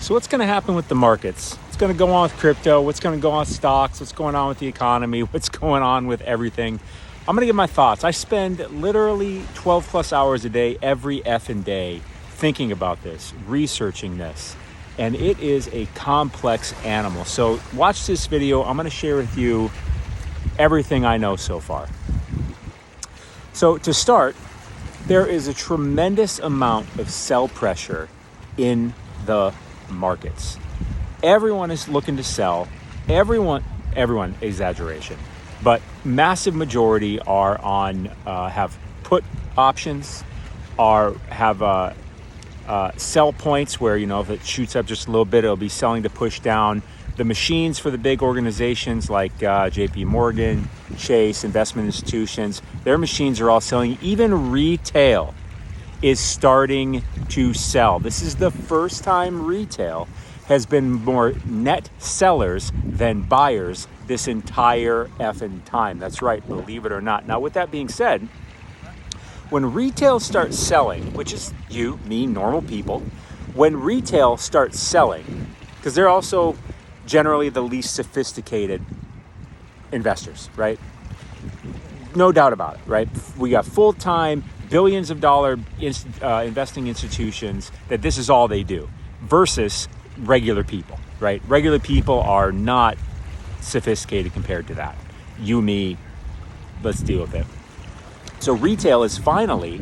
So what's going to happen with the markets? What's going to go on with crypto? What's going to go on with stocks? What's going on with the economy? What's going on with everything? I'm going to give my thoughts. I spend literally 12 plus hours a day, every effing day, thinking about this, researching this. And it is a complex animal. So watch this video. I'm going to share with you everything I know so far. So to start, there is a tremendous amount of sell pressure in the markets. Everyone is looking to sell. Everyone, exaggeration, but massive majority are on, have put options, have sell points where, if it shoots up just a little bit, it'll be selling to push down. The machines for the big organizations like JP Morgan, Chase, investment institutions, their machines are all selling. Even retail is starting to sell. This is the first time retail has been more net sellers than buyers this entire effing time. That's right, believe it or not. Now, with that being said, when retail starts selling, which is you, me, normal people, when retail starts selling, because they're also generally the least sophisticated investors, right? No doubt about it, right? We got full-time, billions of dollar investing institutions that this is all they do versus regular people, right? Regular people are not sophisticated compared to that. You, me, let's deal with it. So retail is finally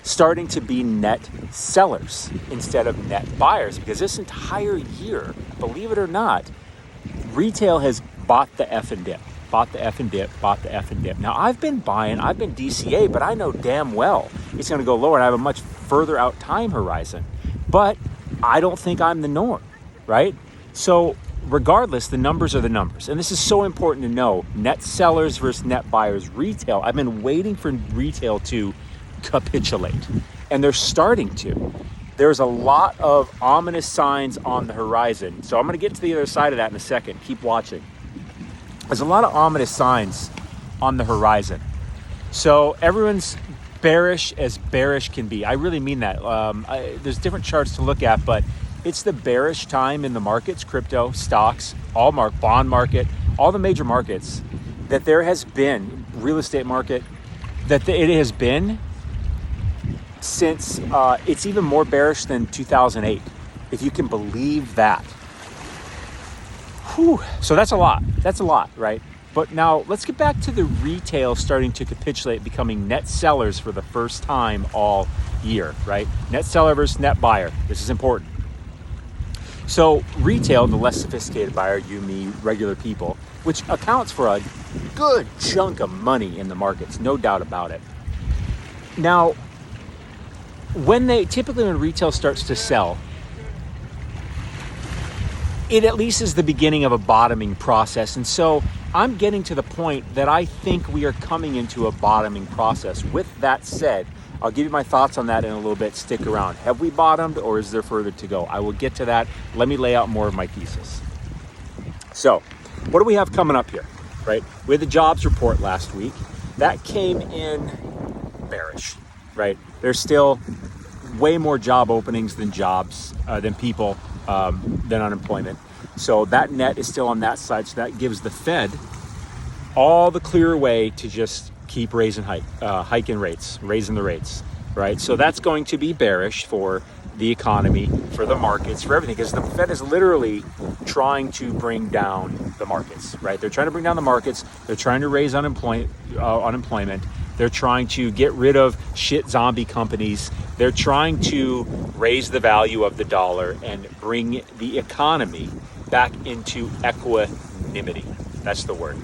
starting to be net sellers instead of net buyers, because this entire year, believe it or not, retail has bought the F and dip, bought the F and dip. Now I've been buying, I've been DCA, but I know damn well it's going to go lower and I have a much further out time horizon, but I don't think I'm the norm, right? So regardless, the numbers are the numbers. And this is so important to know. Net sellers versus net buyers. Retail, I've been waiting for retail to capitulate. And they're starting to. There's a lot of ominous signs on the horizon. So I'm going to get to the other side of that in a second. Keep watching. There's a lot of ominous signs on the horizon. So everyone's bearish as bearish can be. I really mean that. There's different charts to look at, but it's the bearish time in the markets, crypto, stocks, bond market, all the major markets, that there has been, real estate market, that it has been since, it's even more bearish than 2008, if you can believe that. Whew. So that's a lot, right? But now let's get back to the retail starting to capitulate, becoming net sellers for the first time all year, right? Net seller versus net buyer. This is important. So retail, the less sophisticated buyer, you, me, regular people, which accounts for a good chunk of money in the markets, no doubt about it. Now, when retail starts to sell, it at least is the beginning of a bottoming process. And so I'm getting to the point that I think we are coming into a bottoming process. With that said, I'll give you my thoughts on that in a little bit. Stick around. Have we bottomed or is there further to go? I will get to that. Let me lay out more of my thesis. So what do we have coming up here, right? We had the jobs report last week. That came in bearish, right? There's still way more job openings than jobs, than people, than unemployment. So that net is still on that side. So that gives the Fed all the clear way to just keep raising raising the rates, right? So that's going to be bearish for the economy, for the markets, for everything, because the Fed is literally trying to bring down the markets, right? They're trying to bring down the markets. They're trying to raise unemployment. They're trying to get rid of shit zombie companies. They're trying to raise the value of the dollar and bring the economy back into equanimity. That's the word.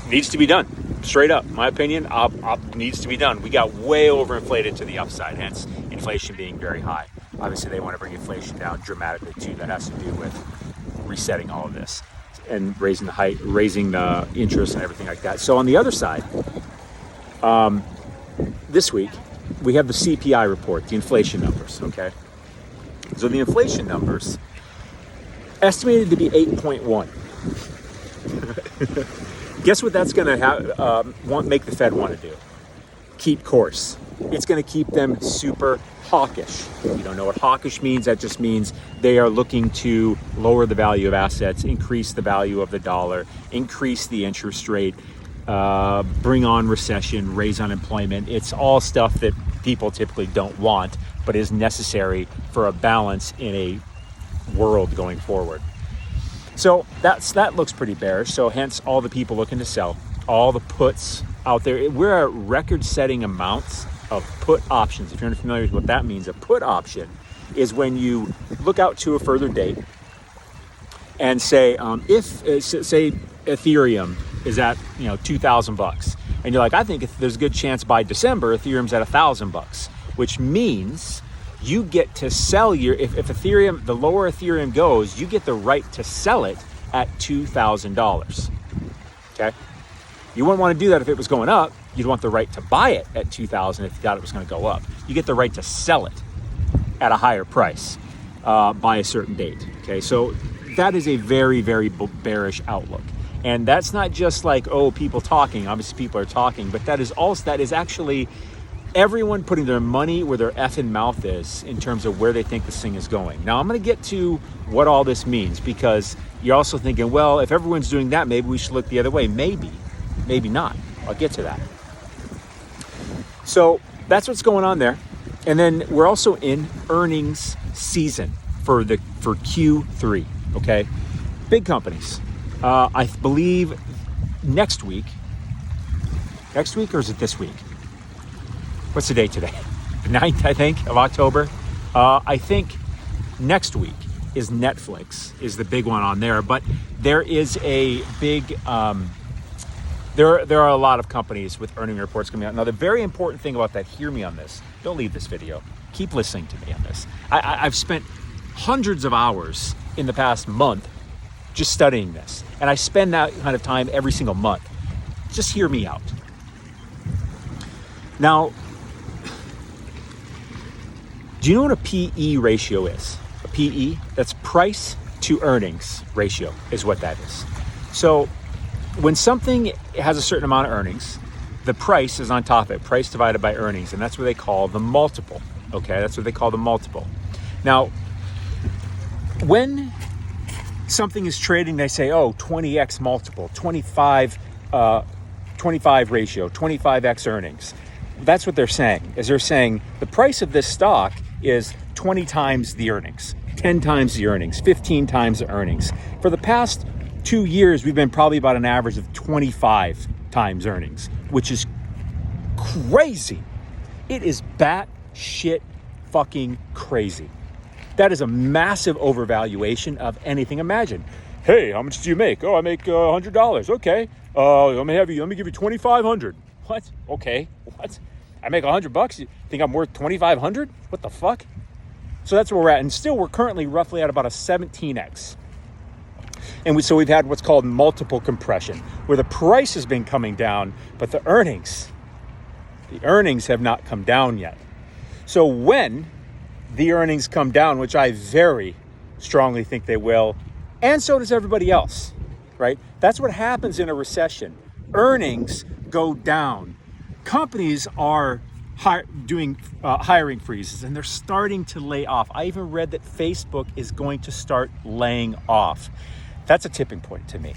Needs to be done. Straight up, my opinion, needs to be done. We got way overinflated to the upside, hence inflation being very high. Obviously, they want to bring inflation down dramatically too. That has to do with resetting all of this and raising the interest and everything like that. So on the other side, this week, we have the CPI report, the inflation numbers, okay? So the inflation numbers, estimated to be 8.1. Guess what that's going to make the Fed want to do? Keep course. it's going to keep them super hawkish. If you don't know what hawkish means, that just means they are looking to lower the value of assets, increase the value of the dollar, increase the interest rate, bring on recession, raise unemployment. It's all stuff that people typically don't want, but is necessary for a balance in a world going forward. So that looks pretty bearish. So hence all the people looking to sell, all the puts out there. We're at record-setting amounts of put options. If you're not familiar with what that means, a put option is when you look out to a further date and say, if say Ethereum is at $2,000, and you're like, I think there's a good chance by December Ethereum's at $1,000, which means you get to sell if Ethereum, the lower Ethereum goes, you get the right to sell it at $2,000. Okay. You wouldn't want to do that if it was going up. You'd want the right to buy it at $2,000 if you thought it was going to go up. You get the right to sell it at a higher price by a certain date. Okay, so that is a very, very bearish outlook. And that's not just like, people talking. Obviously, people are talking, but that is actually everyone putting their money where their effing mouth is in terms of where they think this thing is going. Now, I'm going to get to what all this means, because you're also thinking, well, if everyone's doing that, maybe we should look the other way. Maybe not. I'll get to that. So that's what's going on there. And then we're also in earnings season for Q3. Okay, big companies. I believe next week, or is it this week? What's the date today? The 9th, I think, of October. I think next week is Netflix, is the big one on there. But there is a big, there are a lot of companies with earning reports coming out. Now, the very important thing about that, hear me on this. Don't leave this video. Keep listening to me on this. I've spent hundreds of hours in the past month just studying this. And I spend that kind of time every single month. Just hear me out. Now, do you know what a PE ratio is? A PE, that's price to earnings ratio, is what that is. So when something has a certain amount of earnings, the price is on top of it, price divided by earnings, and that's what they call the multiple. Okay, that's what they call the multiple. Now, when something is trading, they say, 20x multiple, 25 ratio, 25x earnings. That's what they're saying, is they're saying the price of this stock is 20 times the earnings, 10 times the earnings, 15 times the earnings. For the past 2 years, we've been probably about an average of 25 times earnings, which is crazy. It is batshit fucking crazy. That is a massive overvaluation of anything. Imagine, hey, how much do you make? I make $100. Okay, let me give you $2,500. What? Okay, what? I make $100. You think I'm worth $2,500? What the fuck? So that's where we're at, and still we're currently roughly at about a 17x. And so we've had what's called multiple compression, where the price has been coming down, but the earnings have not come down yet. So when the earnings come down, which I very strongly think they will, and so does everybody else, right? That's what happens in a recession. Earnings go down. Companies are doing hiring freezes, and they're starting to lay off. I even read that Facebook is going to start laying off. That's a tipping point to me.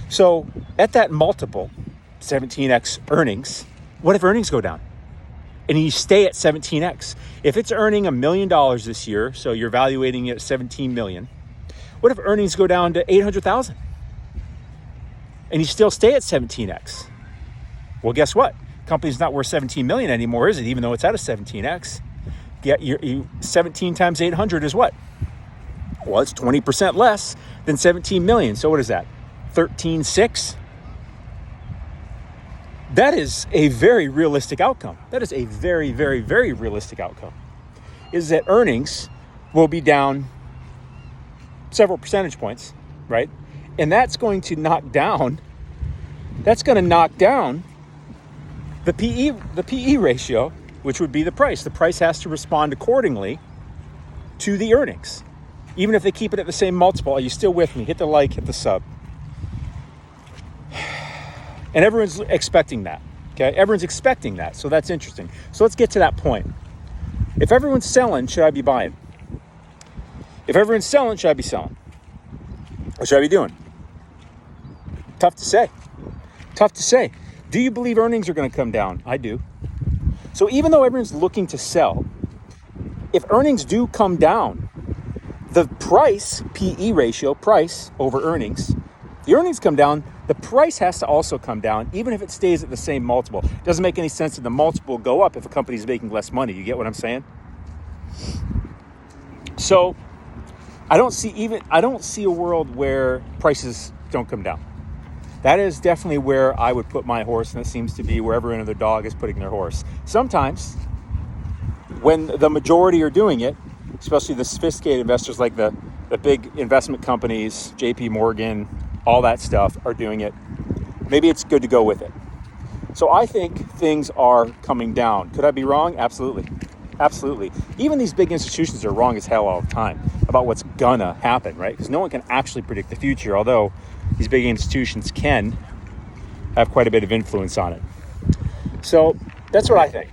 So at that multiple, 17x earnings, what if earnings go down? And you stay at 17x. If it's earning $1 million this year, so you're valuating it at 17 million, what if earnings go down to 800,000? And you still stay at 17x? Well, guess what? Company's not worth 17 million anymore, is it? Even though it's at a 17x. Yeah, 17 times 800 is what? Well, it's 20% less than 17 million. So what is that? 13.6? That is a very realistic outcome. That is a very, very, very realistic outcome. Is that earnings will be down several percentage points, right? And that's going to knock down the PE ratio, which would be the price. The price has to respond accordingly to the earnings. Even if they keep it at the same multiple. Are you still with me? Hit the like, hit the sub. And everyone's expecting that. Okay, everyone's expecting that, so that's interesting. So let's get to that point. If everyone's selling, should I be buying? If everyone's selling, should I be selling? What should I be doing? Tough to say. Tough to say. Do you believe earnings are going to come down? I do. So even though everyone's looking to sell, if earnings do come down, the price, PE ratio, price over earnings, the earnings come down, the price has to also come down, even if it stays at the same multiple. It doesn't make any sense that the multiple go up if a company's making less money. You get what I'm saying? So I don't see a world where prices don't come down. That is definitely where I would put my horse, and it seems to be where every other dog is putting their horse. Sometimes, when the majority are doing it, especially the sophisticated investors like the big investment companies, JP Morgan, all that stuff are doing it, maybe it's good to go with it. So I think things are coming down. Could I be wrong? Absolutely. Absolutely. Even these big institutions are wrong as hell all the time about what's gonna happen, right? Because no one can actually predict the future, although these big institutions can have quite a bit of influence on it. So that's what I think.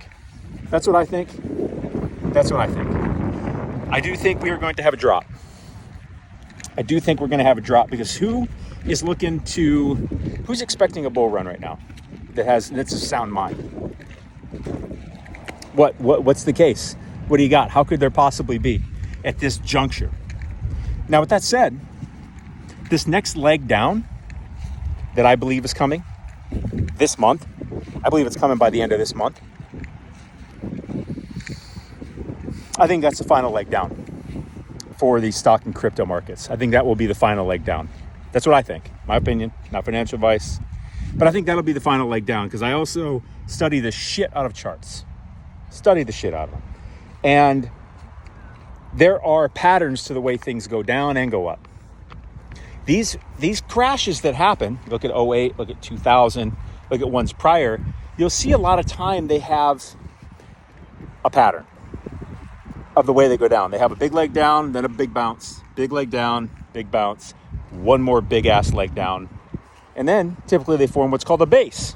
That's what I think. That's what I think. I do think we are going to have a drop. I do think we're going to have a drop because who's expecting a bull run right now that's a sound mind? What's the case? What do you got? How could there possibly be at this juncture? Now, with that said, this next leg down that I believe is coming this month, I believe it's coming by the end of this month. I think that's the final leg down for the stock and crypto markets. I think that will be the final leg down. That's what I think. My opinion, not financial advice. But I think that'll be the final leg down because I also study the shit out of charts. Study the shit out of them. And there are patterns to the way things go down and go up. These crashes that happen, look at 08, look at 2000, look at ones prior, you'll see a lot of time they have a pattern of the way they go down. They have a big leg down, then a big bounce, big leg down, big bounce, one more big ass leg down. And then typically they form what's called a base.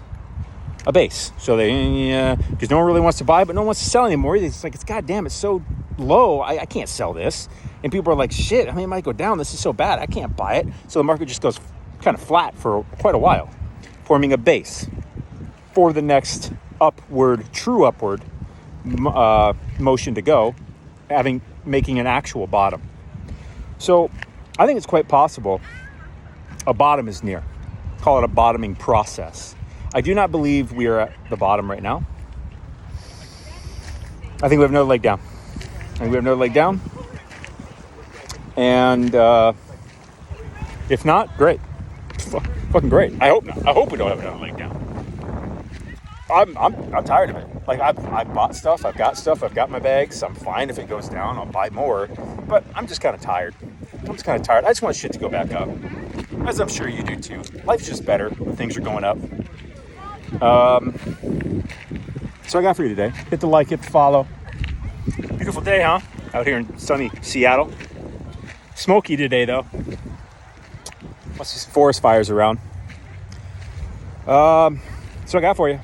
So they, because no one really wants to buy, but no one wants to sell anymore. It's like, goddamn, it's so low. I can't sell this. And people are like, shit, it might go down. This is so bad. I can't buy it. So the market just goes kind of flat for quite a while, forming a base for the next true upward motion to go, making an actual bottom. So I think it's quite possible a bottom is near. Call it a bottoming process. I do not believe we are at the bottom right now. I think we have another leg down. And if not, great. Fucking great. I hope not. I hope we don't have another leg down. I'm tired of it. Like I bought stuff, I've got stuff, I've got my bags. I'm fine if it goes down, I'll buy more. But I'm just kind of tired. I just want shit to go back up. As I'm sure you do too. Life's just better when things are going up. So I got for you today. Hit the like, hit the follow. Beautiful day, huh? Out here in sunny Seattle. Smoky today though. Must be some forest fires around. So I got for you.